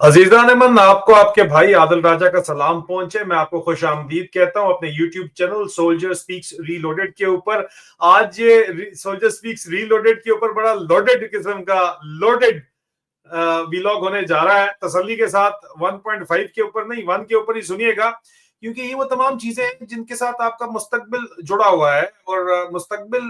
अजीजान अमन, आपको आपके भाई आदिल राजा का सलाम पहुंचे। मैं आपको खुश आमदीद कहता हूं अपने YouTube channel soldier speaks reloaded के ऊपर। आज ये सोल्जर स्पीक्स रीलोडेड के ऊपर बड़ा लोडेड किस्म का लोडेड व्लॉग होने जा रहा है। तसल्ली के साथ 1.5 के ऊपर नहीं, 1 के ऊपर ही सुनिएगा, क्योंकि ये वो तमाम चीजें हैं जिनके साथ आपका मुस्तकबिल जुड़ा हुआ है। और मुस्तकबिल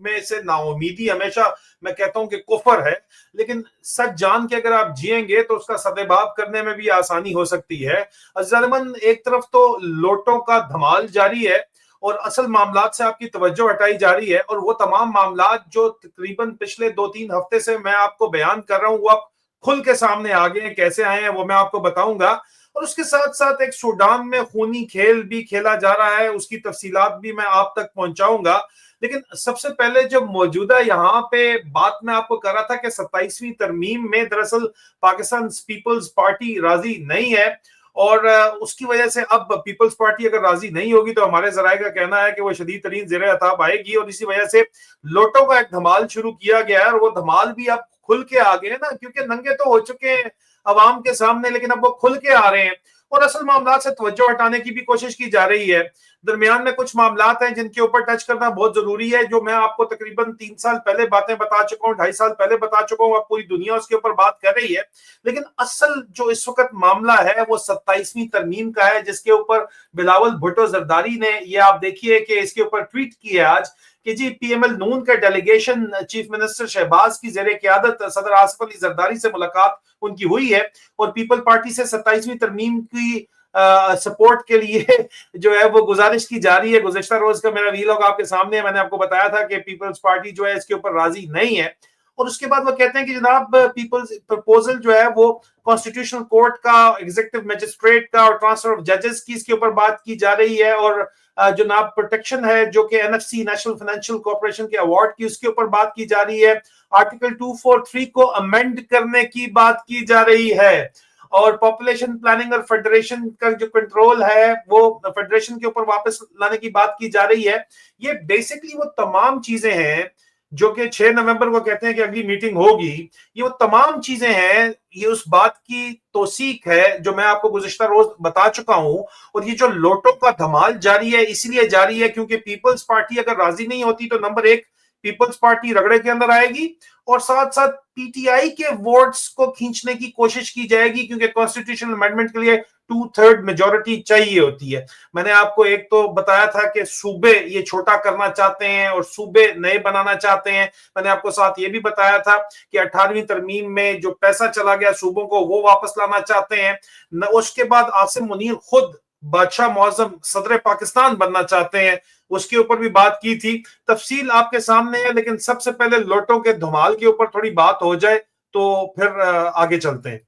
में से नाउमीदी हमेशा मैं कहता हूं कि कुफर है, लेकिन सच जान के अगर आप जिएंगे तो उसका सदेबाब करने में भी आसानी हो सकती है। अज़लन एक तरफ तो लोटों का धमाल जारी है और असल मामलात से आपकी तवज्जो हटाई जा रही है, और वो तमाम मामलात जो तकरीबन पिछले 2-3 हफ्ते से मैं आपको बयान कर रहा हूं, वो अब खुल के सामने आ गए हैं। कैसे आए हैं वो मैं आपको बताऊंगा। और उसके साथ साथ एक सूडान में खूनी खेल भी खेला जा रहा है, उसकी तफसीलात भी मैं आप तक पहुंचाऊंगा। लेकिन सबसे पहले जो मौजूदा यहाँ पे बात मैं आपको कर रहा था कि 27वीं तरमीम में दरअसल पाकिस्तान पीपल्स पार्टी राजी नहीं है, और उसकी वजह से अब पीपल्स पार्टी अगर राजी नहीं होगी तो हमारे जराये का कहना है कि वो शदीद तरीन ज़ेर अताब आएगी, और इसी वजह से लोटों का एक धमाल शुरू किया गया है। और वो धमाल भी अब खुल के आ गए ना, क्योंकि नंगे तो हो चुके हैं अवाम के सामने, लेकिन अब वो खुल के आ रहे हैं और असल मामला से तवज्जो हटाने की भी कोशिश की जा रही है। दरमियान में कुछ मामलात हैं जिनके ऊपर टच करना बहुत जरूरी है, जो मैं आपको तकरीबन 3 साल पहले बातें बता चुका हूँ, 2.5 साल पहले बता चुका हूँ। अब पूरी दुनिया उसके ऊपर बात कर रही है, लेकिन असल जो इस वक्त मामला है वो 27वीं तरमीम का है, जिसके ऊपर बिलावल भुट्टो जरदारी ने, ये आप देखिए कि इसके ऊपर ट्वीट किया आज कि जी पीएमएल नून का डेलीगेशन चीफ मिनिस्टर शहबाज की जेर क़यादत सदर आसिफ अली जरदारी से मुलाकात उनकी हुई है, और पीपल पार्टी से 27वीं तरमीम की सपोर्ट के लिए जो है वो गुजारिश की जा रही है। गुज़िश्ता रोज का मेरा वीलॉग आपके सामने है, मैंने आपको बताया था कि पीपल्स पार्टी जो है इसके ऊपर राजी नहीं है। और उसके बाद वो कहते हैं कि जनाब पीपल्स प्रपोजल जो है वो कॉन्स्टिट्यूशनल कोर्ट का, एग्जीक्यूटिव मजिस्ट्रेट का और ट्रांसफर ऑफ जजेस की इसके ऊपर बात की जा रही है, और जनाब प्रोटेक्शन है जो कि एनएफसी नेशनल फाइनेंशियल कॉर्पोरेशन के अवार्ड की, उसके ऊपर बात की जा रही है। आर्टिकल 243 को अमेंड करने की बात की जा रही है, और पॉपुलेशन प्लानिंग और फेडरेशन का जो कंट्रोल है वो फेडरेशन के ऊपर वापस लाने की बात की जा रही है। ये बेसिकली वो तमाम चीजें हैं जो कि 6 नवंबर को कहते हैं कि अगली मीटिंग होगी। ये वो तमाम चीजें हैं, ये उस बात की तौसीक है जो मैं आपको गुज़िश्ता रोज बता चुका हूं। और ये जो लोटों का धमाल जारी है इसलिए जारी है क्योंकि पीपल्स पार्टी अगर राजी नहीं होती तो नंबर 1 पीपल्स पार्टी रगड़े के अंदर आएगी, और साथ साथ पीटीआई के वोट्स को खींचने की कोशिश की जाएगी, क्योंकि कॉन्स्टिट्यूशनल अमेंडमेंट के लिए 2/3 मेजोरिटी चाहिए होती है। मैंने आपको एक तो बताया था कि सूबे ये छोटा करना चाहते हैं और सूबे नए बनाना चाहते हैं। मैंने आपको साथ ये भी बताया था कि 18वीं तरमीम में जो पैसा चला गया सूबों को वो वापस लाना चाहते हैं। उसके बाद आसिम मुनीर खुद बादशाह मौजम सदर पाकिस्तान बनना चाहते हैं, उसके ऊपर भी बात की थी। तफसील आपके सामने है, लेकिन सबसे पहले लोटों के धमाल के ऊपर थोड़ी बात हो जाए तो फिर आगे चलते हैं।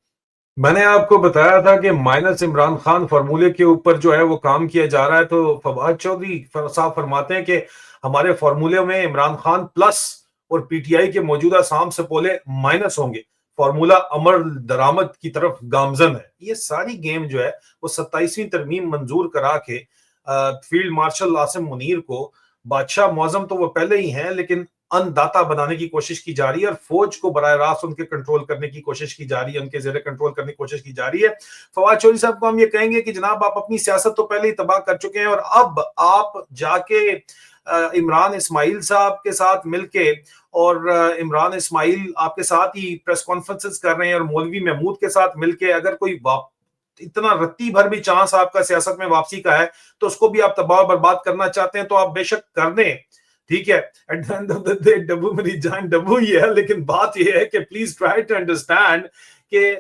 मैंने आपको बताया था कि माइनस इमरान खान फार्मूले के ऊपर जो है वो काम किया जा रहा है, तो फवाद चौधरी साहब फरमाते हैं कि हमारे फार्मूले में इमरान खान प्लस और पीटीआई के मौजूदा साम सपोले माइनस होंगे। फार्मूला अमर दरामद की तरफ गामजन है। ये सारी गेम जो है वो 27वीं तरमीम मंजूर करा के फील्ड मार्शल आसिम मुनीर को, बादशाह मौजम तो वो पहले ही हैं, लेकिन अनदाता बनाने की कोशिश की जा रही है, और फौज को बराह रास्त उनके कंट्रोल करने की कोशिश की जा रही है, उनके जेरे कंट्रोल करने की कोशिश की जा रही है। फवाद चौधरी साहब को हम ये कहेंगे कि जनाब आप अपनी सियासत तो पहले ही तबाह कर चुके हैं, और अब आप जाके इमरान इस्माइल साहब के साथ मिलके, और इमरान इस्माइल आपके साथ ही प्रेस कॉन्फ्रेंसेस कर रहे हैं, और मौलवी महमूद के साथ मिलके अगर कोई इतना रत्ती भर भी चांस आपका सियासत में वापसी का है तो उसको भी आप तबाह बर्बाद करना चाहते हैं तो आप बेशक कर दें, ठीक है। At the end of the day Dabbu मेरी जान डब्बू ही है, लेकिन बात यह है कि प्लीज ट्राई टू अंडरस्टैंड कि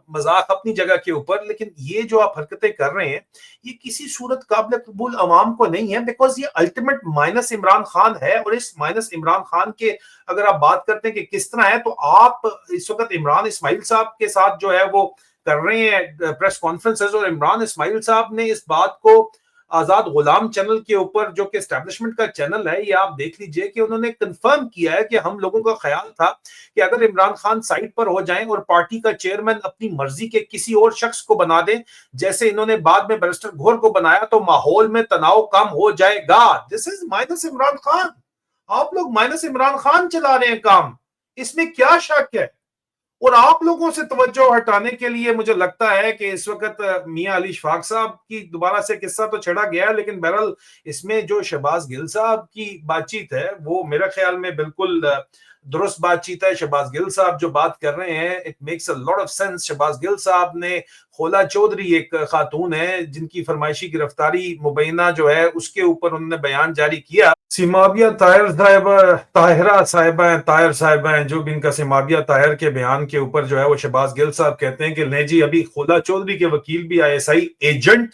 मजाक अपनी जगह के ऊपर, लेकिन ये जो आप हरकतें कर रहे हैं ये किसी सूरत काबिल कबूल अवाम को नहीं है, बिकॉज ये अल्टीमेट माइनस इमरान खान है। और इस माइनस इमरान खान के अगर आप बात करते हैं कि किस तरह है, तो आप इस वक्त इमरान इस्माइल साहब के साथ जो है वो कर रहे हैं प्रेस कॉन्फ्रेंसेस, और इमरान इस्माइल साहब ने इस बात को आजाद गुलाम चैनल के ऊपर, जो कि एस्टैब्लिशमेंट का चैनल है, ये आप देख लीजिए कि उन्होंने कंफर्म किया है कि हम लोगों का ख्याल था कि अगर इमरान खान साइड पर हो जाएं और पार्टी का चेयरमैन अपनी मर्जी के किसी और शख्स को बना दें, जैसे इन्होंने बाद में बैरिस्टर घोर को बनाया, तो माहौल में तनाव कम हो जाएगा। This is minus Imran Khan. आप लोग माइनस इमरान खान चला रहे हैं काम, इसमें क्या शक है। اور آپ لوگوں سے توجہ ہٹانے کے لیے مجھے لگتا ہے کہ اس وقت میاں علی اشفاق صاحب کی دوبارہ سے قصہ تو چھڑا گیا ہے، لیکن بہرحال اس میں جو شہباز گل صاحب کی بات چیت ہے وہ میرے خیال میں بالکل درست بات چیت ہے. شہباز گل صاحب جو بات کر رہے ہیں it makes a lot of sense. Shahbaz Gill Sahab نے خولا چودھری ایک خاتون ہے جن کی فرمائشی گرفتاری مبینہ جو ہے اس کے اوپر انہوں نے بیان جاری کیا. سیمابیہ طاہر صاحبہ، طاہرہ صاحبہ ہیں، طاہر صاحبہ ہیں، جو بھی ان کا سیمابیہ طاہر کے بیان کے اوپر جو ہے وہ شہباز گل صاحب کہتے ہیں کہ نہیں جی ابھی خولا چودھری کے وکیل بھی آئی ایس آئی ایجنٹ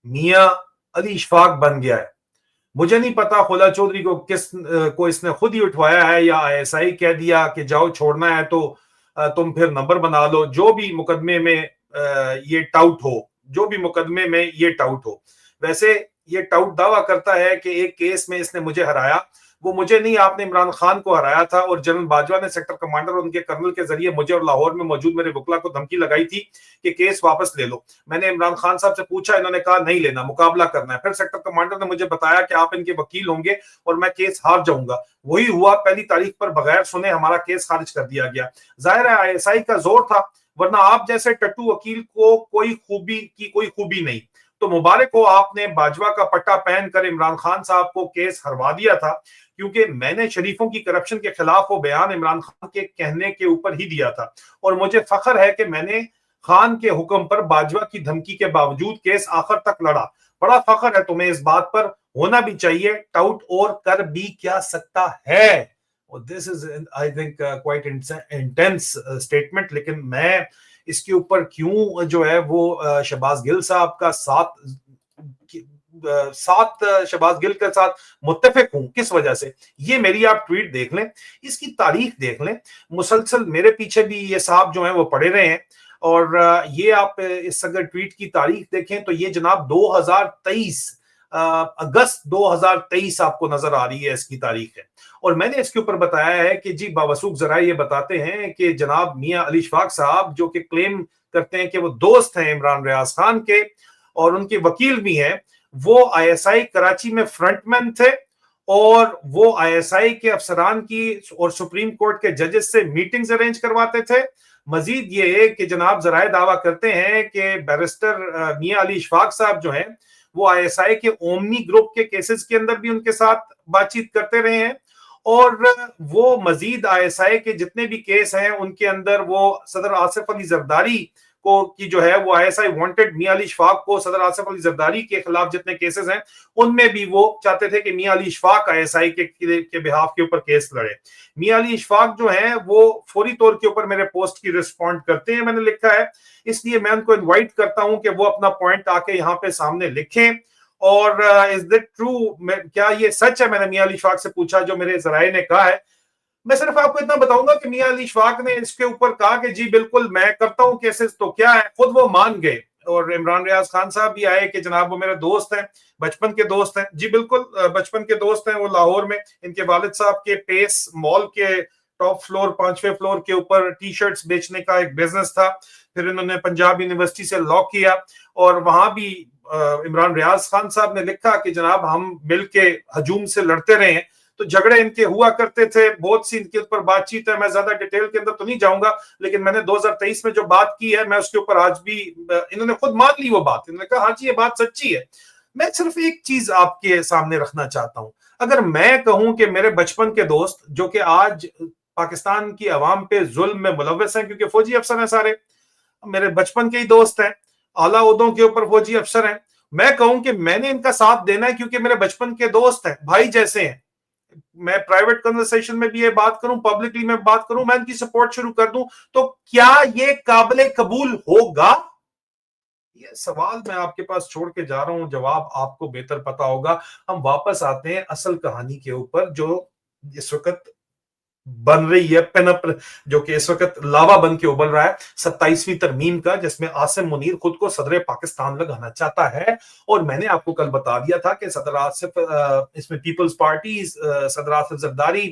میاں علی اشفاق بن گیا ہے. مجھے نہیں پتا خولا چودھری کو اس نے خود ہی اٹھوایا ہے یا آئی ایس آئی کہہ دیا کہ جاؤ چھوڑنا ہے تو تم پھر نمبر بنا لو. جو بھی مقدمے میں یہ ٹاؤٹ ہو، جو بھی مقدمے میں یہ ٹاؤٹ ہو، ویسے یہ ٹاؤٹ دعویٰ کرتا ہے کہ ایک کیس میں اس نے مجھے ہرایا. وہ مجھے نہیں، آپ نے عمران خان کو ہرایا تھا، اور جنرل باجوہ نے سیکٹر کمانڈر اور ان کے کرنل کے ذریعے مجھے اور لاہور میں موجود میرے وکلا کو دھمکی لگائی تھی کہ کیس واپس لے لو. میں نے عمران خان صاحب سے پوچھا، انہوں نے کہا نہیں لینا، مقابلہ کرنا ہے. پھر سیکٹر کمانڈر نے مجھے بتایا کہ آپ ان کے وکیل ہوں گے اور میں کیس ہار جاؤں گا. وہی ہوا، پہلی تاریخ پر بغیر سنے ہمارا کیس خارج کر دیا گیا. ظاہر ہے آئی ایس آئی کا زور تھا، ورنہ آپ جیسے ٹٹو وکیل کو کوئی خوبی نہیں. تو مبارک ہو، آپ نے باجوہ کا پٹا پہن کر عمران خان صاحب کو کیس ہروا دیا تھا، کیونکہ میں نے شریفوں کی کرپشن کے خلاف وہ بیان عمران خان کے کہنے کے اوپر ہی دیا تھا. اور مجھے فخر ہے کہ میں نے خان کے حکم پر باجوہ کی دھمکی کے باوجود کیس آخر تک لڑا. بڑا فخر ہے تمہیں، اس بات پر ہونا بھی چاہیے. ٹاؤٹ اور کر بھی کیا سکتا ہے. This is, I think, quite intense statement. لیکن میں اس کے اوپر کیوں جو ہے وہ شہباز گل صاحب کا ساتھ شہباز گل کے ساتھ متفق ہوں، کس وجہ سے، یہ میری آپ ٹویٹ دیکھ لیں، اس کی تاریخ دیکھ لیں. مسلسل میرے پیچھے بھی یہ صاحب جو ہیں وہ پڑے رہے ہیں. اور یہ آپ اس اگر ٹویٹ کی تاریخ دیکھیں تو یہ جناب 2023 اگست 2023 آپ کو نظر آ رہی ہے، اس کی تاریخ ہے. اور میں نے اس کے اوپر بتایا ہے کہ جی باوثوق ذرائع یہ بتاتے ہیں کہ جناب میاں علی اشفاق صاحب جو کہ کلیم کرتے ہیں کہ وہ دوست ہیں عمران ریاض خان کے اور ان کے وکیل بھی ہیں، وہ آئی ایس آئی کراچی میں فرنٹ مین تھے، اور وہ آئی ایس آئی کے افسران کی اور سپریم کورٹ کے ججز سے میٹنگز ارینج کرواتے تھے. مزید یہ ہے کہ جناب ذرائع دعویٰ کرتے ہیں کہ بیرسٹر میاں علی اشفاق صاحب جو ہیں وہ آئی ایس آئی کے اومنی گروپ کے کیسز کے اندر بھی ان کے ساتھ بات چیت کرتے رہے ہیں. اور وہ مزید آئی ایس آئی کے جتنے بھی کیس ہیں ان کے اندر وہ صدر آصف علی زرداری کو کی جو ہے وہ آئی ایس آئی وانٹڈ میاں علی اشفاق کو، صدر آصف علی زرداری کے خلاف جتنے کیسز ہیں ان میں بھی وہ چاہتے تھے کہ میاں علی اشفاق آئی ایس آئی کے بہاف کے اوپر کیس لڑے. میاں علی اشفاق جو ہیں وہ فوری طور کے اوپر میرے پوسٹ کی رسپونڈ کرتے ہیں، میں نے لکھا ہے، اس لیے میں ان کو انوائٹ کرتا ہوں کہ وہ اپنا پوائنٹ آ کے یہاں پہ سامنے لکھیں. اور از دیٹ ٹرو، کیا یہ سچ ہے؟ میں نے میاں علی اشفاق سے پوچھا جو میرے ذرائع نے کہا ہے. میں صرف آپ کو اتنا بتاؤں گا کہ میاں علی اشفاق نے اس کے اوپر کہا کہ جی بالکل میں کرتا ہوں کیسز، تو کیا ہے، خود وہ مان گئے. اور عمران ریاض خان صاحب بھی آئے کہ جناب وہ میرے دوست ہیں، بچپن کے دوست ہیں. جی بالکل بچپن کے دوست ہیں. وہ لاہور میں ان کے والد صاحب کے پیس مال کے ٹاپ فلور 5ویں فلور کے اوپر ٹی شرٹس بیچنے کا ایک بزنس تھا. پھر انہوں نے پنجاب یونیورسٹی سے لا کیا، اور وہاں بھی عمران ریاض خان صاحب نے لکھا کہ جناب ہم مل کے ہجوم سے لڑتے رہے ہیں. تو جھگڑے ان کے ہوا کرتے تھے، بہت سی ان کے اوپر بات چیت ہے، میں زیادہ ڈیٹیل کے اندر تو نہیں جاؤں گا، لیکن میں نے 2023 میں جو بات کی ہے میں اس کے اوپر آج بھی، انہوں نے خود مان لی وہ بات، انہوں نے کہا ہاں جی یہ بات سچی ہے. میں صرف ایک چیز آپ کے سامنے رکھنا چاہتا ہوں. اگر میں کہوں کہ میرے بچپن کے دوست جو کہ آج پاکستان کی عوام پہ ظلم میں ملوث ہیں، کیونکہ فوجی افسر ہیں سارے، میرے بچپن کے ہی دوست ہیں، اعلیٰ عہدوں کے اوپر فوجی افسر ہیں، میں کہوں کہ میں نے ان کا ساتھ دینا ہے کیونکہ میرے بچپن کے دوست ہیں، بھائی جیسے ہیں. میں پرائیویٹ کنورسیشن میں بھی یہ بات کروں، پبلکلی میں بات کروں، میں ان کی سپورٹ شروع کر دوں، تو کیا یہ قابل قبول ہوگا؟ یہ سوال میں آپ کے پاس چھوڑ کے جا رہا ہوں، جواب آپ کو بہتر پتا ہوگا. ہم واپس آتے ہیں اصل کہانی کے اوپر جو اس وقت بن رہی ہے، پن اپ، جو کہ اس وقت لاوا بن کے ابل رہا ہے 27ویں ترمیم کا، جس میں عاصم منیر خود کو صدر پاکستان لگانا چاہتا ہے. اور میں نے آپ کو کل بتا دیا تھا کہ صدر آصف، اس میں پیپلز پارٹی، صدر آصف زرداری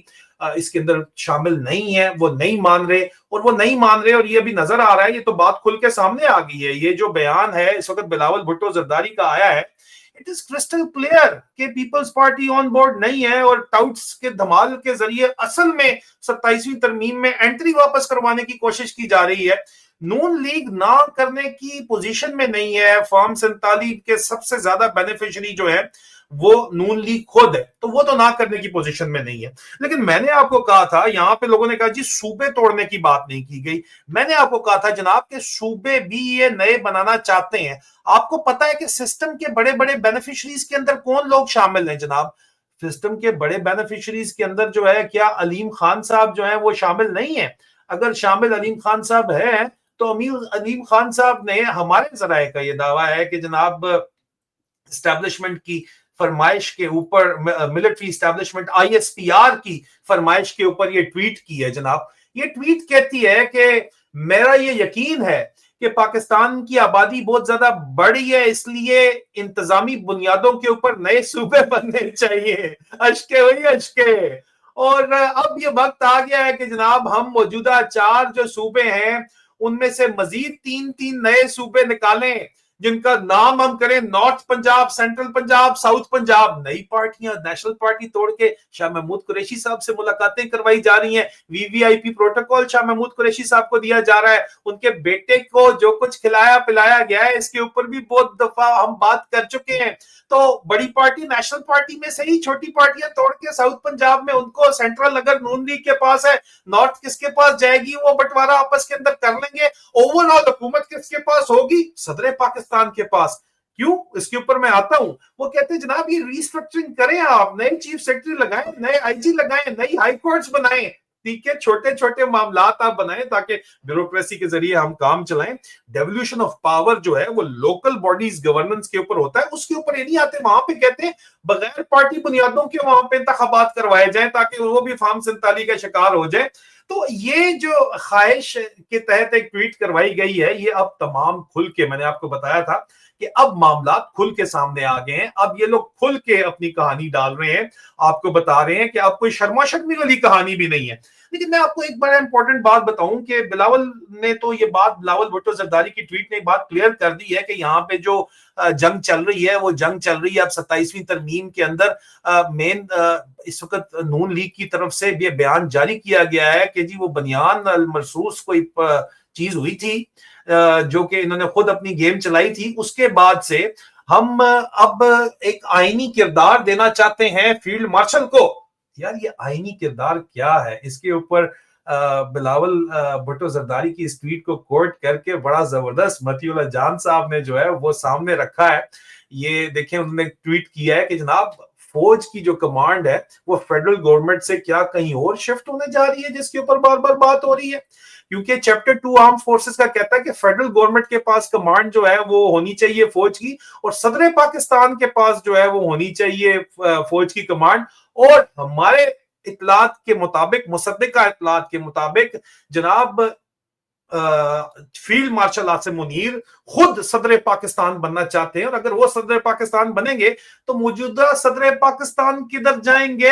اس کے اندر شامل نہیں ہے، وہ نہیں مان رہے، اور یہ بھی نظر آ رہا ہے، یہ تو بات کھل کے سامنے آ گئی ہے. یہ جو بیان ہے اس وقت بلاول بھٹو زرداری کا آیا ہے، इट इज क्रिस्टल क्लियर कि पीपल्स पार्टी ऑन बोर्ड नहीं है और टाउट्स के धमाल के जरिए असल में 27वीं तरमीम में एंट्री वापस करवाने की कोशिश की जा रही है। नून लीग ना करने की पोजीशन में नहीं है। फॉर्म 47 के सबसे ज्यादा बेनिफिशियरी जो है वो नून लीग खुद है, तो वो तो ना करने की पोजीशन में नहीं है। लेकिन मैंने आपको कहा था, यहां पे लोगों ने कहा जी सूबे तोड़ने की बात नहीं की गई। मैंने आपको कहा था जनाब के सूबे भी ये नए बनाना चाहते हैं। आपको पता है कि सिस्टम के बड़े बड़े बेनिफिशरीज के अंदर कौन लोग शामिल हैं जनाब? सिस्टम के बड़े बेनिफिशरीज के अंदर जो है, क्या अलीम खान साहब जो है वो शामिल नहीं है? अगर शामिल अलीम खान साहब है तो अलीम खान साहब ने, हमारे जराए का ये दावा है कि जनाब एस्टैब्लिशमेंट की फरमाइश के ऊपर, मिलिट्री एस्टैब्लिशमेंट आईएसपीआर की फरमाइश के ऊपर ये ट्वीट की है जनाब। ये ट्वीट कहती है कि मेरा ये यकीन है कि पाकिस्तान की आबादी बहुत ज्यादा बढ़ी है, इसलिए इंतजामी बुनियादों के ऊपर नए सूबे बनने चाहिए। अशके वही अशके। और अब ये वक्त आ गया है कि जनाब हम मौजूदा 4 जो सूबे हैं उनमें से मजीद 3-3 नए सूबे निकालें, जिनका नाम हम करें north Punjab, central Punjab, south Punjab. नई पार्टियां, नेशनल पार्टी तोड़ के शाह महमूद कुरैशी साहब से मुलाकातें करवाई जा रही हैं। वीवीआईपी प्रोटोकॉल शाह महमूद कुरैशी साहब को दिया जा रहा है। उनके बेटे को जो कुछ खिलाया पिलाया गया है, इसके ऊपर भी बहुत दफा हम बात कर चुके हैं। तो बड़ी पार्टी नेशनल पार्टी में से ही छोटी पार्टियां तोड़ के साउथ पंजाब में उनको, सेंट्रल अगर नून लीग के पास है, नॉर्थ किसके पास जाएगी, वो बंटवारा आपस के अंदर कर लेंगे। ओवरऑल हुकूमत किसके पास होगी? सदर पाकिस्तान के पास। क्यों? इसके ऊपर मैं आता हूं। वो कहते हैं जनाब ये रीस्ट्रक्चरिंग करें, आप नए चीफ सेक्रेटरी लगाएं, नए आईजी लगाएं, नई हाई कोर्ट्स बनाएं। ठीक है, छोटे छोटे मामलात आप बनाएं ताकि ब्यूरोक्रेसी के जरिए हम काम चलाएं। डेवोल्यूशन ऑफ पावर जो है वो लोकल बॉडीज गवर्नेंस के ऊपर होता है, उसके ऊपर ये नहीं आते। वहां पे कहते हैं बगैर पार्टी बुनियादों के वहां पे इंतखाबात करवाए जाए ताकि वो भी फॉर्म 47 का शिकार हो जाए। तो ये जो ख्वाहिश के तहत एक ट्वीट करवाई गई है, ये अब तमाम खुल के, मैंने आपको बताया था कि अब मामला खुल के सामने आ गए हैं। अब ये लोग खुल के अपनी कहानी डाल रहे हैं, आपको बता रहे हैं कि अब कोई शर्मा शर्मी वाली कहानी भी नहीं है। लेकिन मैं आपको एक बड़ा इंपॉर्टेंट बात बताऊं कि बिलावल ने तो ये बात, बिलावल भुट्टो जरदारी की ट्वीट ने बात क्लियर कर दी है कि यहाँ पे जो जंग चल रही है वो जंग चल रही है अब 27वीं तरमीम के अंदर। मेन इस वक्त नून लीग की तरफ से भी बयान जारी किया गया है कि जी वो बनियान अल मरसूस कोई चीज हुई थी जो कि इन्होंने खुद अपनी गेम चलाई थी। उसके बाद से हम अब एक आईनी किरदार देना चाहते हैं फील्ड मार्शल को। यार ये आईनी किरदार क्या है? इसके ऊपर बिलावल भुट्टो जरदारी की इस ट्वीट को कोट करके बड़ा जबरदस्त मतीउल्लाह जान साहब ने जो है वो सामने रखा है। ये देखें, उन्होंने ट्वीट किया है कि जनाब फौज की जो कमांड है वो फेडरल गवर्नमेंट से क्या कहीं और शिफ्ट होने जा रही है, जिसके ऊपर बार बार बात हो रही है। क्योंकि चैप्टर 2 आर्म फोर्सेस का कहता है कि फेडरल गवर्नमेंट के पास कमांड जो है वो होनी चाहिए फौज की, और सदर पाकिस्तान के पास जो है वो होनी चाहिए फौज की कमांड। और हमारे इतलात के मुताबिक, मुसद्दिका इतलात के मुताबिक जनाब फील्ड मार्शल आसिम मुनीर खुद सदर पाकिस्तान बनना चाहते हैं। और अगर वो सदर पाकिस्तान बनेंगे तो मौजूदा सदर पाकिस्तान किधर जाएंगे?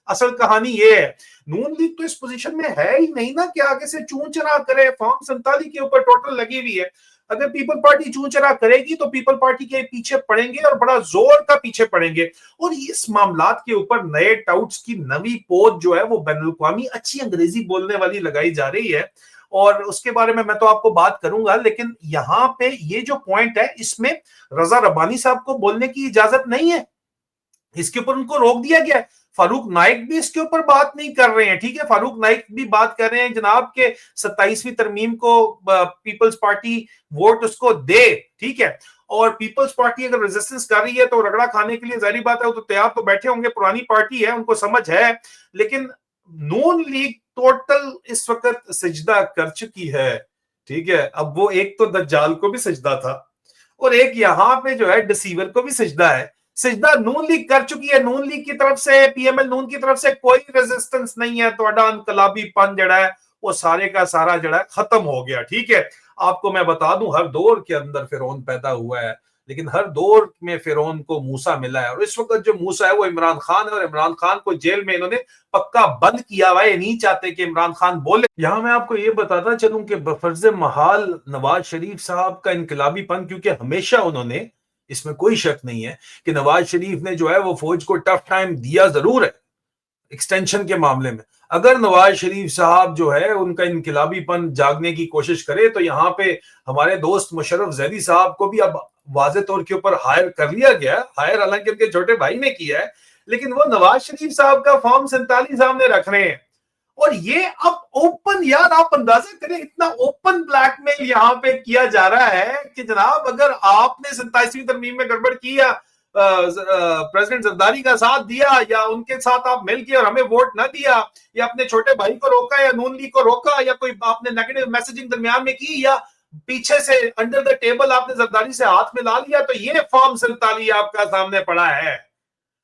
असल कहानी ये है, नून लीग तो इस पोजीशन में है ही नहीं ना कि आगे से चूं चरा करे। फॉर्म 47 के ऊपर टोटल लगी हुई है। अगर पीपल पार्टी चूं चरा करेगी तो पीपल पार्टी के पीछे पड़ेंगे और बड़ा जोर का पीछे पड़ेंगे। और इस मामलात के ऊपर नए टाउट्स की नवी पोत जो है वो बैनुल-अक़वामी अच्छी अंग्रेजी बोलने वाली लगाई जा रही है, और उसके बारे में मैं तो आपको बात करूंगा। लेकिन यहां पे ये जो पॉइंट है इसमें रजा रब्बानी साहब को बोलने की इजाजत नहीं है, इसके ऊपर उनको रोक दिया गया है। फारूक नाइक भी इसके ऊपर बात नहीं कर रहे हैं। ठीक है, फारूक नाइक भी बात कर रहे हैं जनाब के 27वीं तरमीम को पीपल्स पार्टी वोट उसको दे। ठीक है, और पीपल्स पार्टी अगर रेजिस्टेंस कर रही है तो रगड़ा खाने के लिए जारी बात है वो तो तैयार तो बैठे होंगे, पुरानी पार्टी है, उनको समझ है। लेकिन नून लीग टोटल इस वक्त सजदा कर चुकी है। ठीक है, अब वो एक तो दज्जाल को भी सजदा था और एक यहां पे जो है डिसीवर को भी सजदा है। सजदा नून लीग कर चुकी है। नून लीग की तरफ से, पीएमएल नून की तरफ से कोई रेजिस्टेंस नहीं है। तो इनकलाबी पन जड़ा है वो सारे का सारा जड़ा है खत्म हो गया। ठीक है, आपको मैं बता दूं हर दौर के अंदर फिरौन पैदा हुआ है, लेकिन हर दौर में फिरौन को मूसा मिला है। और इस वक्त जो मूसा है वो इमरान खान है, और इमरान खान को जेल में इन्होंने पक्का बंद किया हुआ है। नहीं चाहते कि इमरान खान बोले। यहां मैं आपको ये बताता चलूं कि बफर्ज महाल नवाज शरीफ साहब का इनकलाबीपन, क्योंकि हमेशा उन्होंने اس میں کوئی شک نہیں ہے کہ نواز شریف نے جو ہے وہ فوج کو ٹف ٹائم دیا ضرور ہے ایکسٹینشن کے معاملے میں. اگر نواز شریف صاحب جو ہے ان کا انقلابی پن جاگنے کی کوشش کرے تو یہاں پہ ہمارے دوست مشرف ذیلی صاحب کو بھی اب واضح طور کے اوپر ہائر کر لیا گیا. ہائر حالانکہ ان کے چھوٹے بھائی نے کیا ہے, لیکن وہ نواز شریف صاحب کا فارم 47 سامنے رکھ رہے ہیں. اور یہ اب اوپن, یار آپ اندازہ کریں اتنا اوپن بلیک میل یہاں پہ کیا جا رہا ہے کہ جناب اگر آپ نے 27ویں ترمیم میں گڑبڑ کیا, پریزیڈنٹ زرداری کا ساتھ دیا یا ان کے ساتھ آپ مل کے اور ہمیں ووٹ نہ دیا, یا اپنے چھوٹے بھائی کو روکا یا نون لیگ کو روکا, یا کوئی آپ نے نیگیٹو میسجنگ درمیان میں کی, یا پیچھے سے انڈر دا ٹیبل آپ نے زرداری سے ہاتھ میں لا لیا, تو یہ فارم 47 آپ کا سامنے پڑا ہے.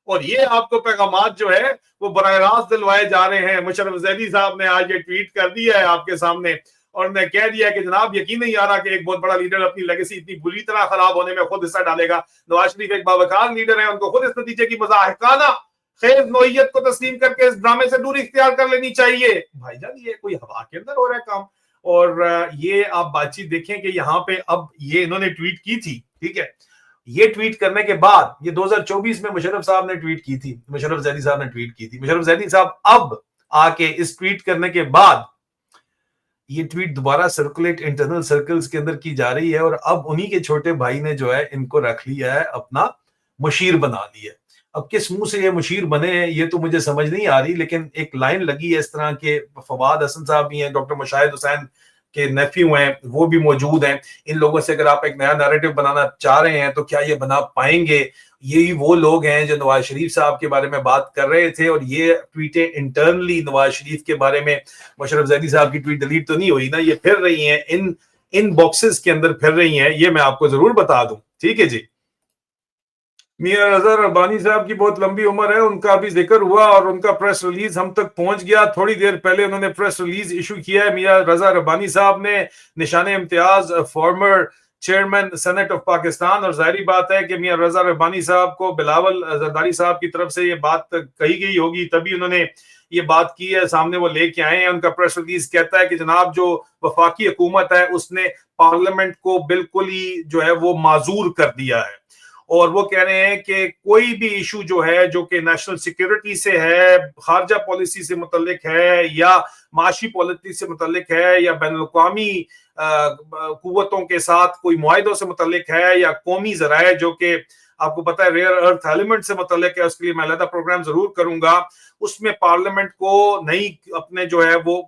اور یہ آپ کو پیغامات جو ہے وہ براہ راست دلوائے جا رہے ہیں. مشرف ذیلی صاحب نے آج یہ ٹویٹ کر دیا ہے آپ کے سامنے, اور نے کہہ دیا کہ جناب یقین نہیں آ رہا کہ ایک بہت بڑا لیڈر اپنی لیگیسی اتنی بری طرح خراب ہونے میں خود حصہ ڈالے گا. نواز شریف ایک باوقار لیڈر ہیں, ان کو خود اس نتیجے کی مضاحکانہ خیز نوعیت کو تسلیم کر کے اس ڈرامے سے دوری اختیار کر لینی چاہیے. بھائی جان یہ کوئی ہوا کے اندر ہو رہا ہے کام. اور یہ آپ بات چیت دیکھیں کہ یہاں پہ اب یہ انہوں نے ٹویٹ کی تھی, ٹھیک ہے, یہ ٹویٹ کرنے کے بعد یہ 2024 میں مشرف صاحب نے ٹویٹ کی تھی, مشرف ذیلی صاحب نے ٹویٹ کی تھی. مشرف ذیلی صاحب اب آ کے اس ٹویٹ کرنے کے بعد یہ ٹویٹ دوبارہ سرکولیٹ انٹرنل سرکلز کے اندر کی جا رہی ہے, اور اب انہی کے چھوٹے بھائی نے جو ہے ان کو رکھ لیا ہے, اپنا مشیر بنا لیا ہے. اب کس منہ سے یہ مشیر بنے ہیں یہ تو مجھے سمجھ نہیں آ رہی, لیکن ایک لائن لگی ہے اس طرح کے. فواد حسن صاحب بھی ہیں, ڈاکٹر مشاہد حسین کے نیفیو ہیں, وہ بھی موجود ہیں. ان لوگوں سے اگر آپ ایک نیا نیریٹو بنانا چاہ رہے ہیں تو کیا یہ بنا پائیں گے؟ یہی وہ لوگ ہیں جو نواز شریف صاحب کے بارے میں بات کر رہے تھے, اور یہ ٹویٹیں انٹرنلی نواز شریف کے بارے میں, مشرف ذیلی صاحب کی ٹویٹ ڈیلیٹ تو نہیں ہوئی نا, یہ پھر رہی ہیں ان باکسز کے اندر پھر رہی ہیں. یہ میں آپ کو ضرور بتا دوں, ٹھیک ہے جی. میاں رضا ربانی صاحب کی بہت لمبی عمر ہے, ان کا بھی ذکر ہوا اور ان کا پریس ریلیز ہم تک پہنچ گیا. تھوڑی دیر پہلے انہوں نے پریس ریلیز ایشو کیا ہے. میاں رضا ربانی صاحب نے نشان امتیاز former chairman senate of Pakistan, اور ظاہری بات ہے کہ میاں رضا ربانی صاحب کو بلاول زرداری صاحب کی طرف سے یہ بات کہی گئی ہوگی, تبھی انہوں نے یہ بات کی ہے, سامنے وہ لے کے آئے ہیں. ان کا پریس ریلیز کہتا ہے کہ جناب جو وفاقی حکومت ہے اس نے پارلیمنٹ کو بالکل ہی جو ہے وہ معذور کر دیا ہے, اور وہ کہہ رہے ہیں کہ کوئی بھی ایشو جو ہے جو کہ نیشنل سیکیورٹی سے ہے, خارجہ پالیسی سے متعلق ہے, یا معاشی پالیسی سے متعلق ہے, یا بین الاقوامی قوتوں کے ساتھ کوئی معاہدوں سے متعلق ہے, یا قومی ذرائع جو کہ آپ کو پتا ہے ریئر ارتھ ایلیمنٹ سے متعلق ہے, اس کے لیے میں علیحدہ پروگرام ضرور کروں گا, اس میں پارلیمنٹ کو نہیں اپنے جو ہے وہ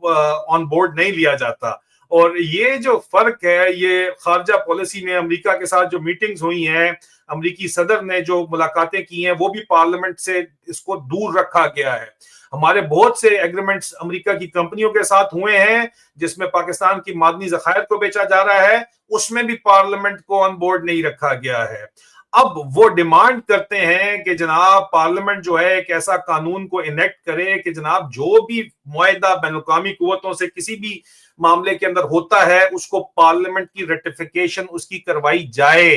آن بورڈ نہیں لیا جاتا. اور یہ جو فرق ہے یہ خارجہ پالیسی میں امریکہ کے ساتھ جو میٹنگز ہوئی ہیں, امریکی صدر نے جو ملاقاتیں کی ہیں, وہ بھی پارلیمنٹ سے اس کو دور رکھا گیا ہے. ہمارے بہت سے ایگریمنٹس امریکہ کی کمپنیوں کے ساتھ ہوئے ہیں جس میں پاکستان کی معدنی ذخائر کو بیچا جا رہا ہے, اس میں بھی پارلیمنٹ کو آن بورڈ نہیں رکھا گیا ہے. اب وہ ڈیمانڈ کرتے ہیں کہ جناب پارلیمنٹ جو ہے ایک ایسا قانون کو انیکٹ کرے کہ جناب جو بھی معاہدہ بین الاقوامی قوتوں سے کسی بھی معاملے کے اندر ہوتا ہے اس کو پارلیمنٹ کی ریٹیفیکیشن اس کی کروائی جائے,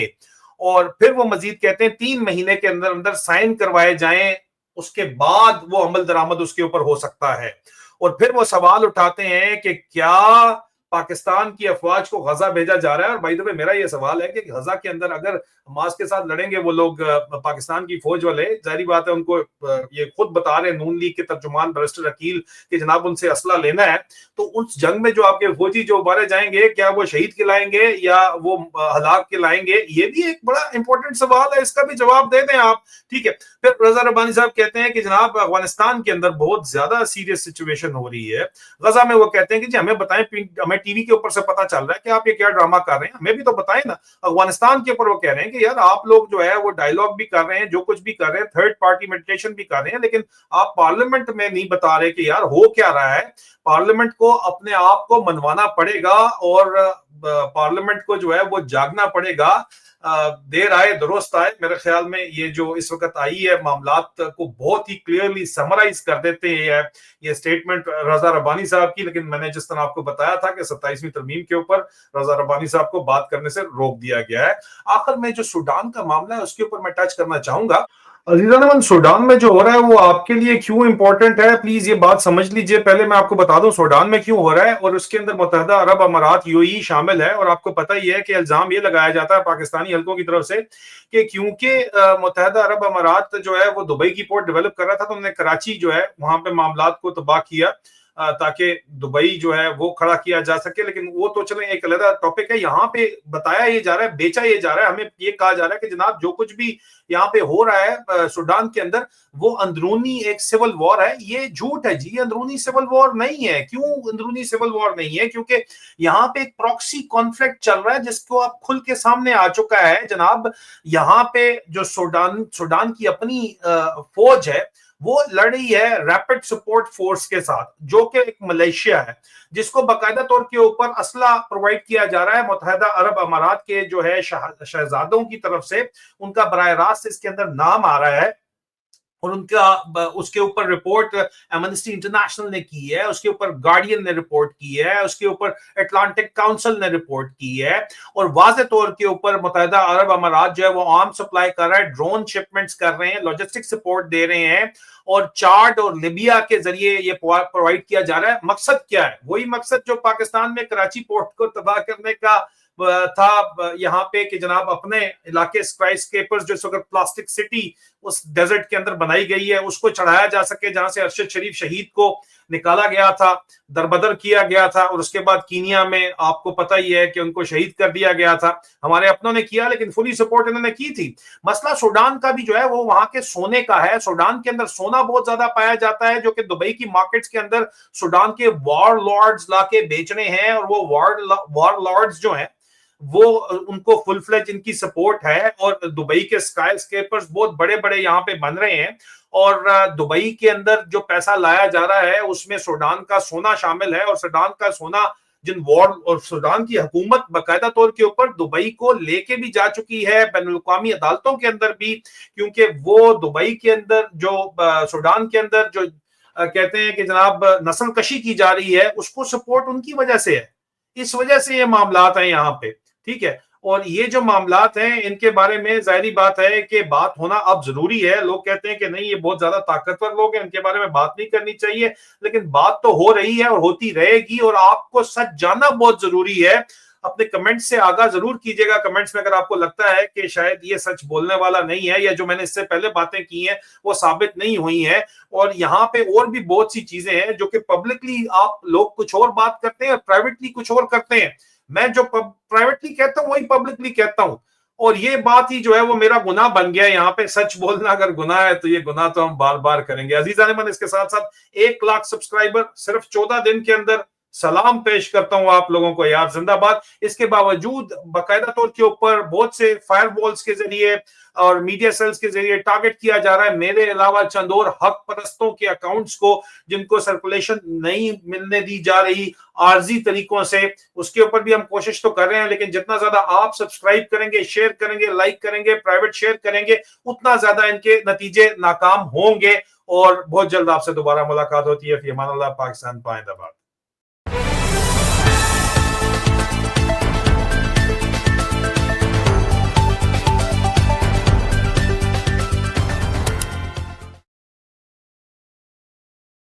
اور پھر وہ مزید کہتے ہیں 3 مہینے کے اندر اندر سائن کروائے جائیں, اس کے بعد وہ عمل درآمد اس کے اوپر ہو سکتا ہے. اور پھر وہ سوال اٹھاتے ہیں کہ کیا پاکستان کی افواج کو غزہ بھیجا جا رہا ہے. اور بائی دی وے میرا یہ سوال ہے کہ غزہ کے اندر اگر حماس کے ساتھ لڑیں گے وہ لوگ پاکستان کی فوج والے, ظاہری بات ہے ان کو یہ خود بتا رہے ہیں نون لیگ کے ترجمان برسٹر عقیل کہ جناب ان سے اسلحہ لینا ہے, تو اس جنگ میں جو آپ کے فوجی جو ابارے جائیں گے کیا وہ شہید کہلائیں گے یا وہ ہلاک کہلائیں گے؟ یہ بھی ایک بڑا امپورٹنٹ سوال ہے, اس کا بھی جواب دے دیں آپ, ٹھیک ہے. پھر رضا ربانی صاحب کہتے ہیں کہ جناب افغانستان کے اندر بہت زیادہ سیریس سچویشن ہو رہی ہے غزہ میں. وہ کہتے ہیں کہ جی ہمیں بتائیں, ہمیں ٹی وی کے اوپر سے پتا چل رہا ہے کہ آپ یہ کیا ڈرامہ کر رہے ہیں, ہمیں بھی تو بتائیں نا. افغانستان کے اوپر وہ کہہ رہے ہیں کہ یار آپ لوگ جو ہے وہ ڈائیلاگ بھی کر رہے ہیں, جو کچھ بھی کر رہے ہیں, تھرڈ پارٹی میڈیٹیشن بھی کر رہے ہیں, لیکن آپ پارلیمنٹ میں نہیں بتا رہے کہ یار ہو کیا رہا ہے. پارلیمنٹ کو اپنے آپ کو منوانا پڑے گا, اور پارلیمنٹ کو جو ہے وہ جاگنا پڑے گا. دیر آئے درست آئے, میرے خیال میں یہ جو اس وقت آئی ہے معاملات کو بہت ہی کلیئرلی سمرائز کر دیتے ہیں یہ سٹیٹمنٹ رضا ربانی صاحب کی. لیکن میں نے جس طرح آپ کو بتایا تھا کہ 27ویں ترمیم کے اوپر رضا ربانی صاحب کو بات کرنے سے روک دیا گیا ہے. آخر میں جو سوڈان کا معاملہ ہے اس کے اوپر میں ٹچ کرنا چاہوں گا. अजीज़ान अमन, सूडान में जो हो रहा है वो आपके लिए क्यों इंपॉर्टेंट है, प्लीज ये बात समझ लीजिए। पहले मैं आपको बता दूं सूडान में क्यों हो रहा है, और उसके अंदर मुत्तहदा अरब अमारात यूएई शामिल है। और आपको पता ही है कि इल्जाम ये लगाया जाता है पाकिस्तानी हलकों की तरफ से कि क्योंकि मुत्तहदा अरब अमारात जो है वो दुबई की पोर्ट डेवलप कर रहा था, तो उन्होंने कराची जो है वहां पे मामलात को तबाह किया ताकि दुबई जो है वो खड़ा किया जा सके। लेकिन वो तो चले एक अलग टॉपिक है। यहाँ पे बताया ये जा रहा है, बेचा ये जा रहा है, हमें ये कहा जा रहा है कि जनाब जो कुछ भी यहाँ पे हो रहा है सूडान के अंदर, वो अंदरूनी एक सिविल वॉर है। ये झूठ है जी, ये अंदरूनी सिविल वॉर नहीं है। क्यों अंदरूनी सिविल वॉर नहीं है? क्योंकि यहाँ पे एक प्रॉक्सी कॉन्फ्लिक्ट चल रहा है जिसको आप खुल के सामने आ चुका है जनाब। यहाँ पे जो सूडान की अपनी फौज है वो लड़ रही है रैपिड सपोर्ट फोर्स के साथ, जो कि एक मलेशिया है, जिसको बाकायदा तौर के ऊपर असला प्रोवाइड किया जा रहा है मुत्तहदा अरब अमारात के जो है शहजादों की तरफ से। उनका बराह रास्त इसके अंदर नाम आ रहा है, और उनका उसके ऊपर रिपोर्ट एमनेस्टी इंटरनेशनल ने की है, उसके ऊपर गार्डियन ने रिपोर्ट की है, उसके ऊपर अटलांटिक काउंसिल ने रिपोर्ट की है। और वाज़े तौर के ऊपर मुत्तहदा अरब अमारात जो है वो आर्म सप्लाई कर रहा है, ड्रोन शिपमेंट्स कर रहे हैं, लॉजिस्टिक सपोर्ट दे रहे हैं, और चार्ट और लिबिया के जरिए ये प्रोवाइड किया जा रहा है। मकसद क्या है? वही मकसद जो पाकिस्तान में कराची पोर्ट को तबाह करने का था यहाँ पे, कि जनाब अपने इलाके स्काई स्केपर्स जो इस वक्त प्लास्टिक सिटी उस डेजर्ट के अंदर बनाई गई है उसको चढ़ाया जा सके, जहां से अरशद शरीफ शहीद को निकाला गया था, दरबदर किया गया था, और उसके बाद कीनिया में आपको पता ही है कि उनको शहीद कर दिया गया था। हमारे अपनों ने किया, लेकिन फुली सपोर्ट इन्होंने की थी। मसला सूडान का भी जो है वो वहां के सोने का है। सूडान के अंदर सोना बहुत ज्यादा पाया जाता है, जो कि दुबई की मार्केट्स के अंदर सूडान के वॉर लॉर्ड्स लाके बेच रहे हैं। और वो वॉर लॉर्ड्स जो हैं वो उनको फुल फ्लेज इनकी सपोर्ट है, और दुबई के स्काई स्केपर्स बहुत बड़े बड़े यहाँ पे बन रहे हैं। और दुबई के अंदर जो पैसा लाया जा रहा है उसमें सूडान का सोना शामिल है, और सूडान का सोना जिन वॉर और सूडान की हुकूमत बाकायदा तौर के ऊपर दुबई को लेके भी जा चुकी है बैनुल अक़वामी अदालतों के अंदर भी, क्योंकि वो दुबई के अंदर जो सूडान के अंदर जो कहते हैं कि जनाब नस्ल कशी की जा रही है, उसको सपोर्ट उनकी वजह से है। इस वजह से ये मामलात हैं यहाँ पे, ठीक है। और ये जो मामलात हैं इनके बारे में जाहिर बात है कि बात होना अब जरूरी है। लोग कहते हैं कि नहीं ये बहुत ज्यादा ताकतवर लोग हैं, इनके बारे में बात नहीं करनी चाहिए, लेकिन बात तो हो रही है और होती रहेगी। और आपको सच जानना बहुत जरूरी है। अपने कमेंट्स से आगाह जरूर कीजिएगा कमेंट्स में, अगर आपको लगता है कि शायद ये सच बोलने वाला नहीं है, या जो मैंने इससे पहले बातें की हैं वो साबित नहीं हुई हैं। और यहाँ पे और भी बहुत सी चीजें हैं जो कि पब्लिकली आप लोग कुछ और बात करते हैं और प्राइवेटली कुछ और करते हैं। मैं जो प्राइवेटली कहता हूं वही पब्लिकली कहता हूं, और ये बात ही जो है वो मेरा गुनाह बन गया है। यहाँ पे सच बोलना अगर गुनाह है तो ये गुनाह तो हम बार बार करेंगे। अजीज़ान मन, इसके साथ साथ 1 लाख सब्सक्राइबर सिर्फ 14 दिन के अंदर, सलाम पेश करता हूं आप लोगों को यार, जिंदाबाद। इसके बावजूद बाकायदा तौर के ऊपर बहुत से फायरवॉल्स के जरिए और मीडिया सेल्स के जरिए टारगेट किया जा रहा है मेरे अलावा चंद और हक परस्तों के अकाउंट्स को, जिनको सर्कुलेशन नहीं मिलने दी जा रही आर्जी तरीकों से। उसके ऊपर भी हम कोशिश तो कर रहे हैं, लेकिन जितना ज्यादा आप सब्सक्राइब करेंगे, शेयर करेंगे, लाइक करेंगे, प्राइवेट शेयर करेंगे, उतना ज्यादा इनके नतीजे नाकाम होंगे। और बहुत जल्द आपसे दोबारा मुलाकात होती है। फी अमान अल्लाह। पाकिस्तान पाइंदाबाद।